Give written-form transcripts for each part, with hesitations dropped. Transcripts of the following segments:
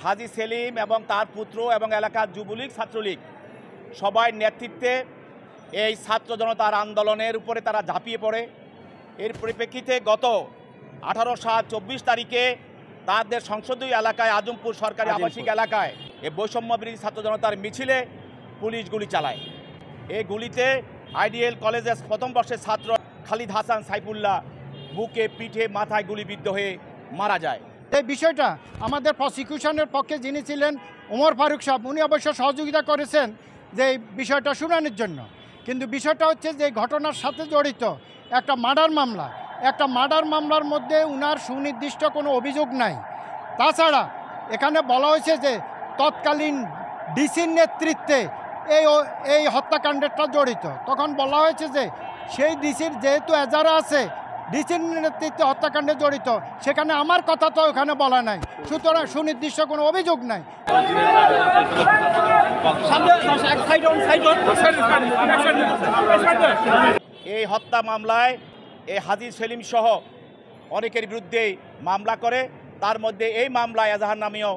হাজী সেলিম এবং তার পুত্র এবং এলাকার যুবলীগ ছাত্রলীগ সবাই নেতৃত্বে এই ছাত্র জনতার আন্দোলনের উপরে তারা ঝাঁপিয়ে পড়ে। এর পরিপ্রেক্ষিতে গত 18/7/24 তারিখে তাদের সংসদীয় এলাকায় আজমপুর সরকারি আবাসিক এলাকায় এই বৈষম্য বিরোধী ছাত্র জনতার মিছিলে পুলিশ গুলি চালায়। এই গুলিতে আইডিএল কলেজের প্রথম বর্ষের ছাত্র খালিদ হাসান সাইফুল্লাহ বুকে পিঠে মাথায় গুলিবিদ্ধ হয়ে মারা যায়। এই বিষয়টা আমাদের প্রসিকিউশনের পক্ষে যিনি ছিলেন ওমর ফারুক সাহেব, উনি অবশ্য সহযোগিতা করেছেন যে এই বিষয়টা শুনানির জন্য। কিন্তু বিষয়টা হচ্ছে যে ঘটনার সাথে জড়িত একটা মার্ডার মামলার মধ্যে উনার সুনির্দিষ্ট কোনো অভিযোগ নাই। তাছাড়া এখানে বলা হয়েছে যে তৎকালীন ডিসির নেতৃত্বে এই হত্যাকাণ্ডটা জড়িত। তখন বলা হয়েছে যে সেই ডিসির যেহেতু এজারা আছে, ডিসির নেতৃত্বে হত্যাকাণ্ডে জড়িত, সেখানে আমার কথা তো ওখানে বলা নাই, সুতরাং সুনির্দিষ্ট কোনো অভিযোগ নাই। এই হত্যা মামলায় এই হাজী সেলিম সহ অনেকের বিরুদ্ধেই মামলা করে। তার মধ্যে এই মামলায় এজাহার নামীয়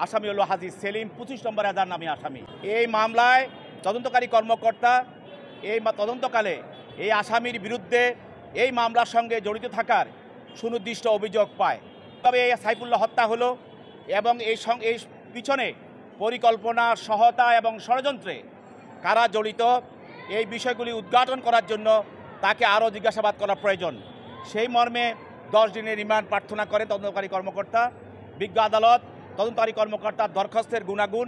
আসামি হলো হাজী সেলিম, 25 নম্বর এজাহার নামী আসামি। এই মামলায় তদন্তকারী কর্মকর্তা এই তদন্তকালে এই আসামির বিরুদ্ধে এই মামলার সঙ্গে জড়িত থাকার সুনির্দিষ্ট অভিযোগ পায়। তবে এই সাইফুল্লাহ হত্যা হলো এবং এই পিছনে পরিকল্পনা, সহায়তা এবং ষড়যন্ত্রে কারা জড়িত এই বিষয়গুলি উদ্ঘাটন করার জন্য তাকে আরও জিজ্ঞাসাবাদ করা প্রয়োজন। সেই মর্মে 10 দিনের রিমান্ড প্রার্থনা করে তদন্তকারী কর্মকর্তা। বিজ্ঞ আদালত তদন্তকারী কর্মকর্তার দরখাস্তের গুণাগুণ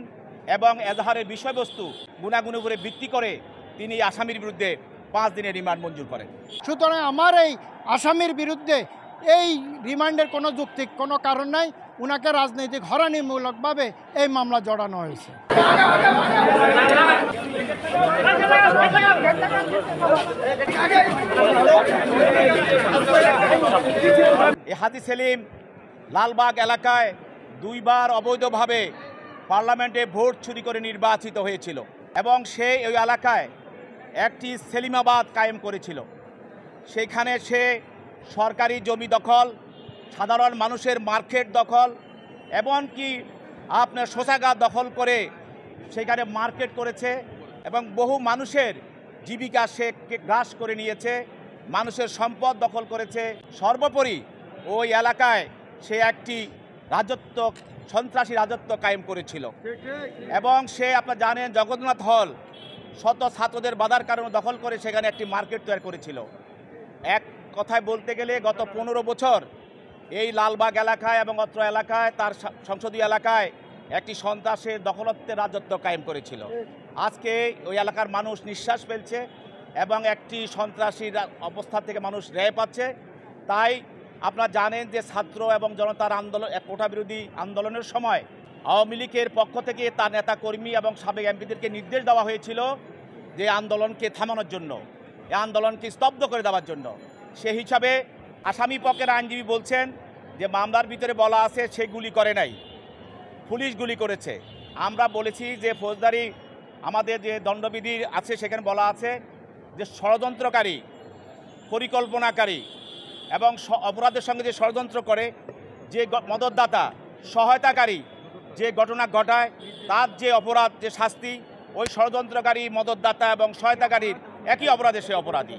এবং এজাহারের বিষয়বস্তু গুণাগুণের উপরে ভিত্তি করে তিনি আসামির বিরুদ্ধে 5 দিনের রিমান্ড মঞ্জুর করেন। সুতরাং আমার এই আসামির বিরুদ্ধে এই রিমান্ডের কোনো যৌক্তিক কোনো কারণ নাই। উনাকে রাজনৈতিক হয়রানিমূলকভাবে এই মামলা জড়ানো হয়েছে। হাজী সেলিম লালবাগ এলাকায় 2 বার অবৈধভাবে পার্লামেন্টে ভোট চুরি করে নির্বাচিত হয়েছিল এবং সে ওই এলাকায় একটি সেলিমাবাদ কায়েম করেছিল। সেখানে সে সরকারি জমি দখল, সাধারণ মানুষের মার্কেট দখল, এমনকি আপনার শৌচাগার দখল করে সেখানে মার্কেট করেছে এবং বহু মানুষের জীবিকা সে গ্রাস করে নিয়েছে, মানুষের সম্পদ দখল করেছে। সর্বোপরি ওই এলাকায় সে একটি রাজত্ব, সন্ত্রাসী রাজত্ব কায়েম করেছিল এবং সে আপনারা জানেন জগন্নাথ হল শত ছাত্রদের বাধার কারণে দখল করে সেখানে একটি মার্কেট তৈরি করেছিল। এক কথায় বলতে গেলে গত 15 বছর এই লালবাগ এলাকায় এবং অত্র এলাকায় তার সংসদীয় এলাকায় একটি সন্ত্রাসের দখলত্বের রাজত্ব কায়েম করেছিল। আজকে ওই এলাকার মানুষ নিঃশ্বাস ফেলছে এবং একটি সন্ত্রাসীর অবস্থা থেকে মানুষ রেহাই পাচ্ছে। তাই আপনারা জানেন যে ছাত্র এবং জনতার আন্দোলন, কোটা বিরোধী আন্দোলনের সময় আওয়ামী লীগের পক্ষ থেকে তার নেতা কর্মী এবং সাবেক এমপিদেরকে নির্দেশ দেওয়া হয়েছিল যে আন্দোলনকে থামানোর জন্য, এই আন্দোলনকে স্তব্ধ করে দেওয়ার জন্য। সেই হিসাবে আসামি পক্ষের আইনজীবী বলছেন যে মামলার ভিতরে বলা আছে সে গুলি করে নাই, পুলিশ গুলি করেছে। আমরা বলেছি যে ফৌজদারি আমাদের যে দণ্ডবিধি আছে সেখানে বলা আছে যে ষড়যন্ত্রকারী, পরিকল্পনাকারী এবং অপরাধের সঙ্গে যে ষড়যন্ত্র করে, যে মদতদাতা, সহায়তাকারী যে ঘটনা ঘটায় তার যে অপরাধ, যে শাস্তি, ওই ষড়যন্ত্রকারী, মদতদাতা এবং সহায়তাকারীর একই অপরাধে সে অপরাধী।